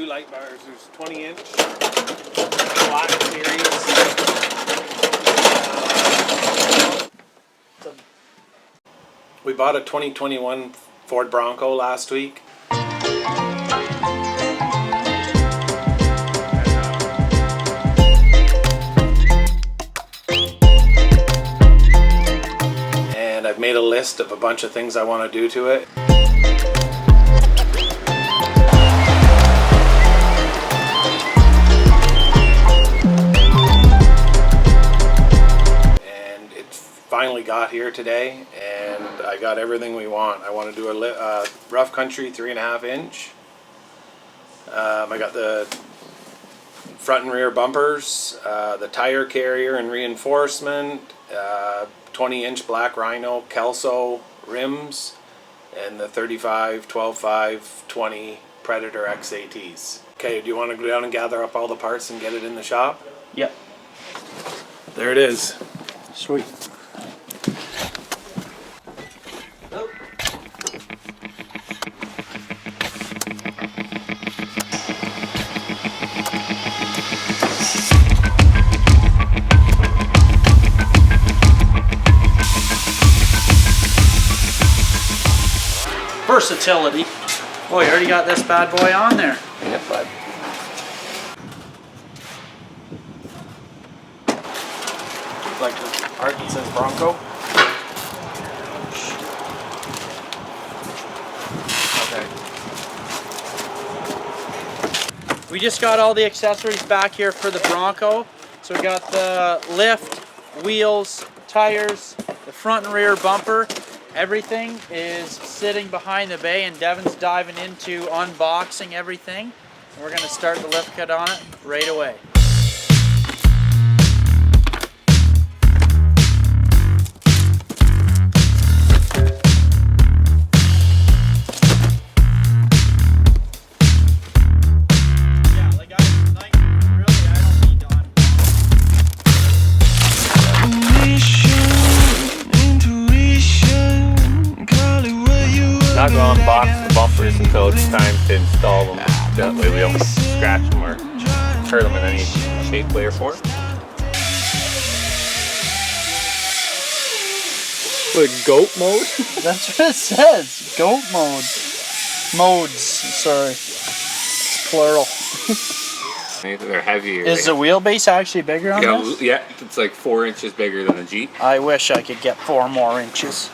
light bars. There's 20-inch black series. We bought a 2021 Ford Bronco last week. And I've made a list of a bunch of things I want to do to it. Finally got here today, and I got everything we want. I want to do a rough country 3.5 inch. I got the front and rear bumpers, the tire carrier and reinforcement, 20-inch black Rhino Kelso rims, and the 35, 12.5, 20 Predator XATs. Okay, do you want to go down and gather up all the parts and get it in the shop? Yep. There it is. Sweet. Versatility. Oh, you already got this bad boy on there. Yep, bud. Like the part that says Bronco. Okay. We just got all the accessories back here for the Bronco. So we got the lift, wheels, tires, the front and rear bumper. Everything is sitting behind the bay, and Devin's diving into unboxing everything. And we're going to start the lift kit on it right away. Not going to unbox the bumpers until it's time to install them. That way we don't scratch them or hurt them in any shape, way, or form. Like goat mode? That's what it says. Goat mode. Modes, sorry. It's plural. They're heavier. Is the wheelbase actually bigger on this? Yeah, it's like 4 inches bigger than the Jeep. I wish I could get 4 more inches.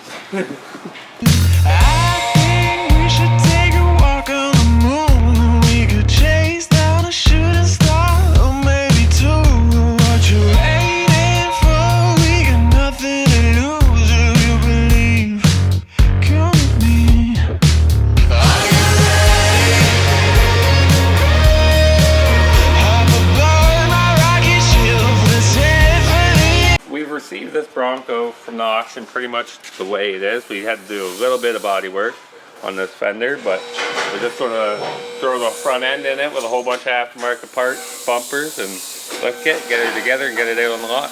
This Bronco from the auction pretty much the way it is. We had to do a little bit of body work on this fender, but we're just going to throw the front end in it with a whole bunch of aftermarket parts, bumpers, and lift kit, get it together and get it out on the lot.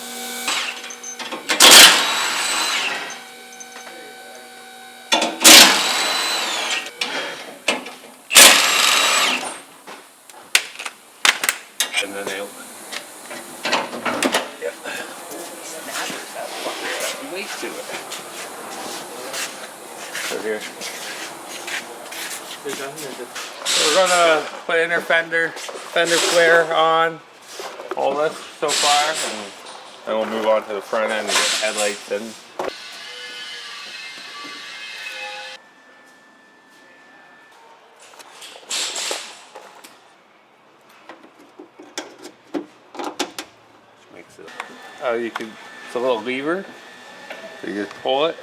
And then they'll weight to it. So here. So we're gonna put inner fender flare on all this so far, and then we'll move on to the front end and get headlights in. Makes it. You can. It's a little lever. So you just pull it,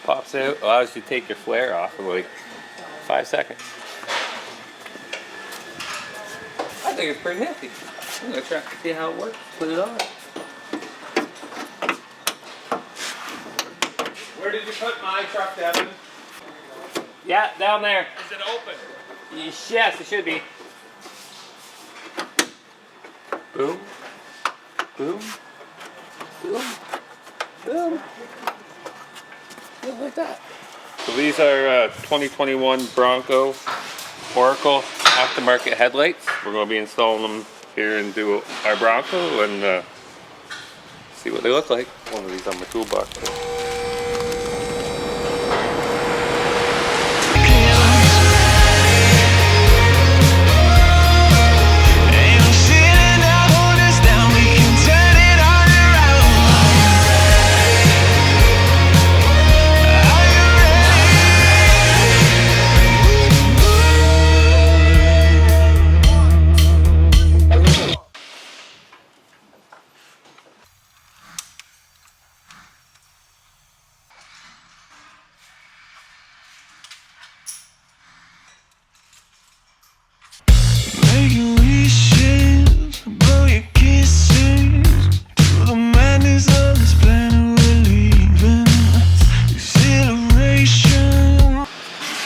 pops out, allows you to take your flare off in like 5 seconds. I think it's pretty nifty. I'm gonna try to see how it works. Put it on. Where did you put my truck, Devin? Yeah, down there. Is it open? Yes, it should be. Boom. Boom. Boom. Boom. Just like that. So these are 2021 Bronco Oracle aftermarket headlights. We're going to be installing them here into our Bronco and see what they look like. One of these on my toolbox.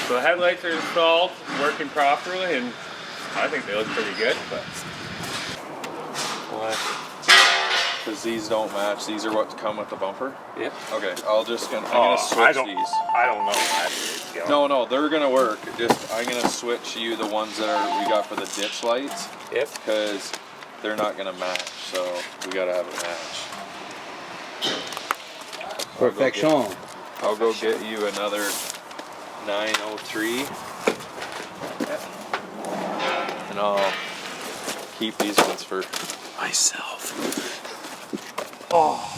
So the headlights are installed, working properly, and I think they look pretty good. But Because these don't match. These are what come with the bumper. yeah, Okay, I'm gonna switch these. I don't know. No, they're gonna work. Just I'm gonna switch you the ones that we got for the ditch lights. Yep. Because they're not gonna match, so we gotta have it match. Perfection. I'll go get you another 903, and I'll keep these ones for myself. Oh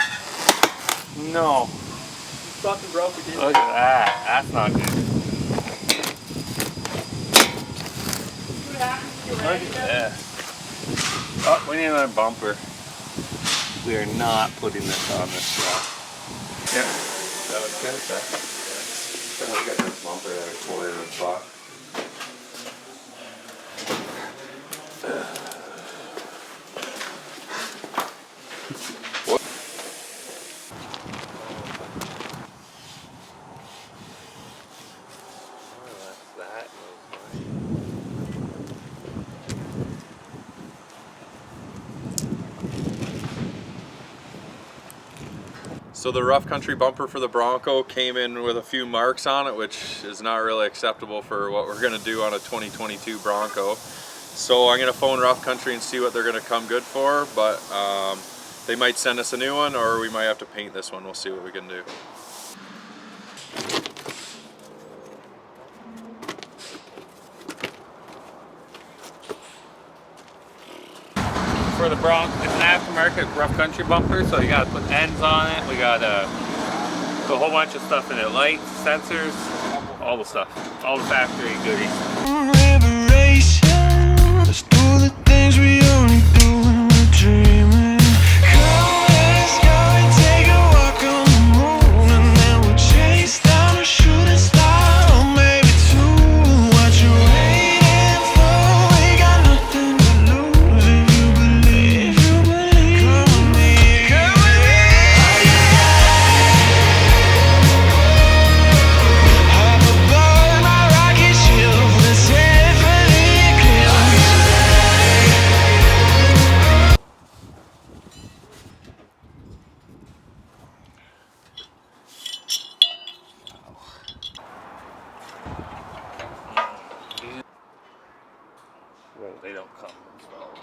no! Fucking broke again. Look at that. That's not good. Look at that. Oh, we need another bumper. We are not putting this on this truck. Yeah, that was good. I've got this bumper that I pulled in the spot. So the rough country bumper for the Bronco came in with a few marks on it, which is not really acceptable for what we're gonna do on a 2022 Bronco. So I'm gonna phone rough country and see what they're gonna come good for, but they might send us a new one, or we might have to paint this one. We'll see what we can do. For the Bronco, it's an aftermarket rough country bumper, so you gotta put ends on it. We gotta put a whole bunch of stuff in it, lights, sensors, all the stuff, all the factory goodies. Let's do the things we only do when we're dreaming. Come, let's go and take a walk on the moon, and then we'll chase down a shooting star, or maybe two. What you waiting for? We got nothing to lose if you believe. Come with me, come with me. Hop aboard my rocket ship, let's head for the eclipse. Well, they don't come installed.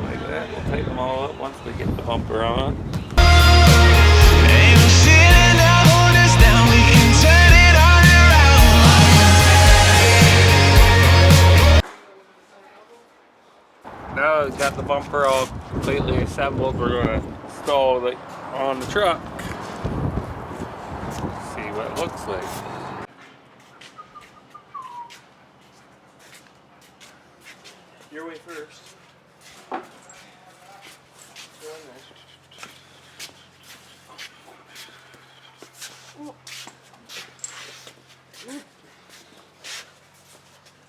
Like that. We'll tighten them all up once we get the bumper on. Ain't no ceiling that hold us down, we can turn it on around. Now we've got the bumper all completely assembled. We're going to install it on the truck. See what it looks like. Your way first.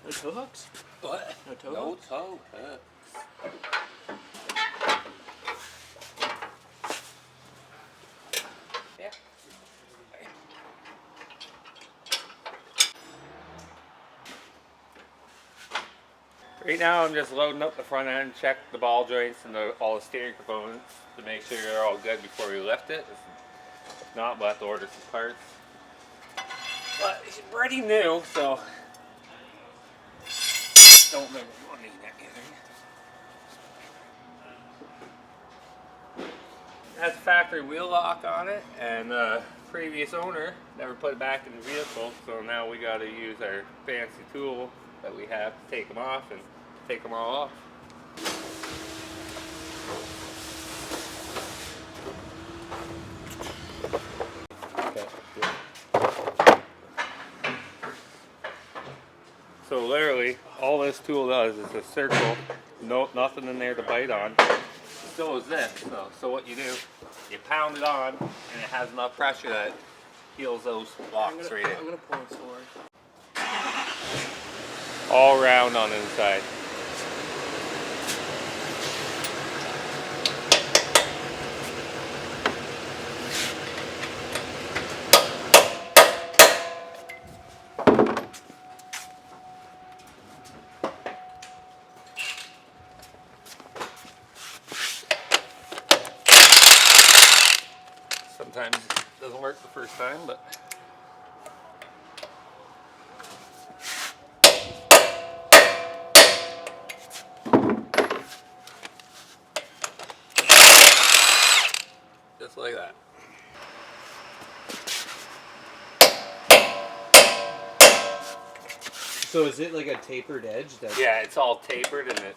No toe hooks? What? No toe No hooks? toe. Yeah. Right now I'm just loading up the front end, check the ball joints and all the steering components to make sure they're all good before we lift it. If not, we'll have to order some parts. But it's pretty new, so don't remember wanting anything. It has a factory wheel lock on it, and the previous owner never put it back in the vehicle, so now we got to use our fancy tool that we have to take them off and take them all off. So literally, all this tool does is a circle, nothing in there to bite on. So is this. So what you do, you pound it on, and it has enough pressure that it heals those locks right in. I'm gonna pour it forward. All round on the inside. Sometimes it doesn't work the first time, but just like that. So is it like a tapered edge? Yeah, it's all tapered and it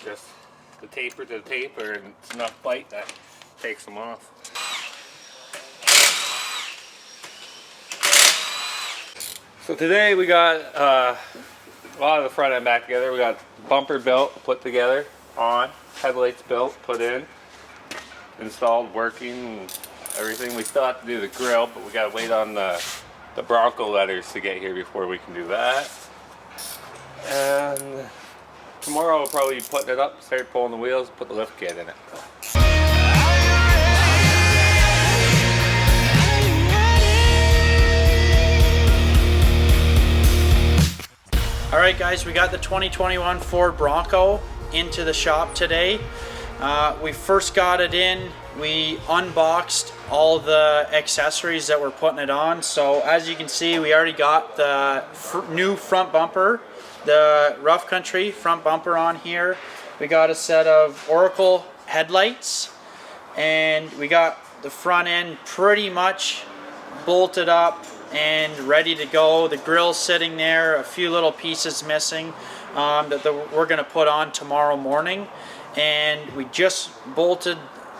just the taper to the taper, and it's enough bite that takes them off. So today we got a lot of the front end back together. We got bumper built, put together, on, headlights built, put in, installed, working, and everything. We still have to do the grill, but we gotta wait on the Bronco letters to get here before we can do that. And tomorrow we'll probably be putting it up, start pulling the wheels, put the lift kit in it. Alright guys, we got the 2021 Ford Bronco into the shop today. We first got it in, we unboxed all the accessories that we're putting it on. So as you can see, we already got the new front bumper, the Rough Country front bumper on here. We got a set of Oracle headlights, and we got the front end pretty much bolted up and ready to go. The grill's sitting there, a few little pieces missing that we're going to put on tomorrow morning. And we just bolted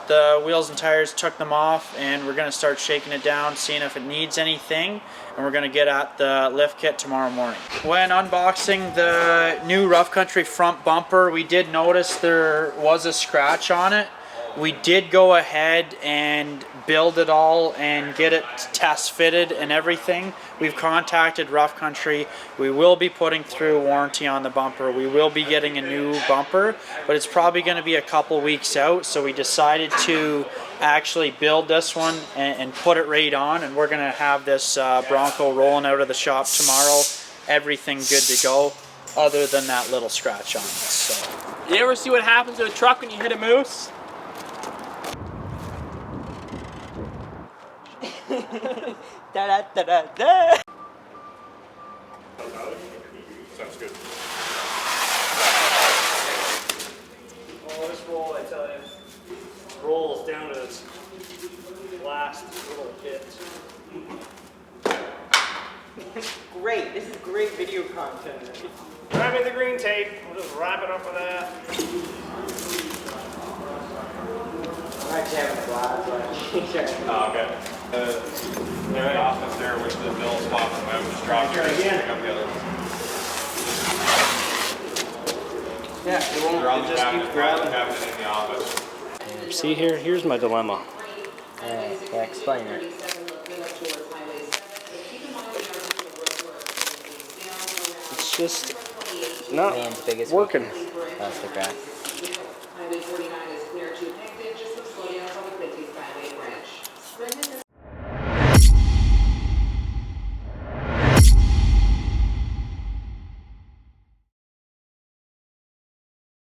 the wheels and tires, took them off, and we're going to start shaking it down, seeing if it needs anything, and we're going to get at the lift kit tomorrow morning. When unboxing the new Rough Country front bumper, we did notice there was a scratch on it. We did go ahead and build it all and get it test fitted and everything. We've contacted Rough Country. We will be putting through a warranty on the bumper. We will be getting a new bumper, but it's probably going to be a couple weeks out. So we decided to actually build this one and put it right on, and we're going to have this Bronco rolling out of the shop tomorrow. Everything good to go, other than that little scratch on it. So. You ever see what happens to a truck when you hit a moose? Da da da da da. Sounds good. Oh, this roll, I tell you, rolls down to its last little bit. Great, this is great video content. Grab me the green tape, we'll just wrap it up with that. I'm actually having a blast. Oh, okay. The office there with the mill spot, I was just dropping it and pick up the other one. Yeah, it won't, it just keeps grabbing. Cabinet in the office. See here, here's my dilemma. Yeah, explain it. It's just not Man's biggest working. weakness. That's the crack.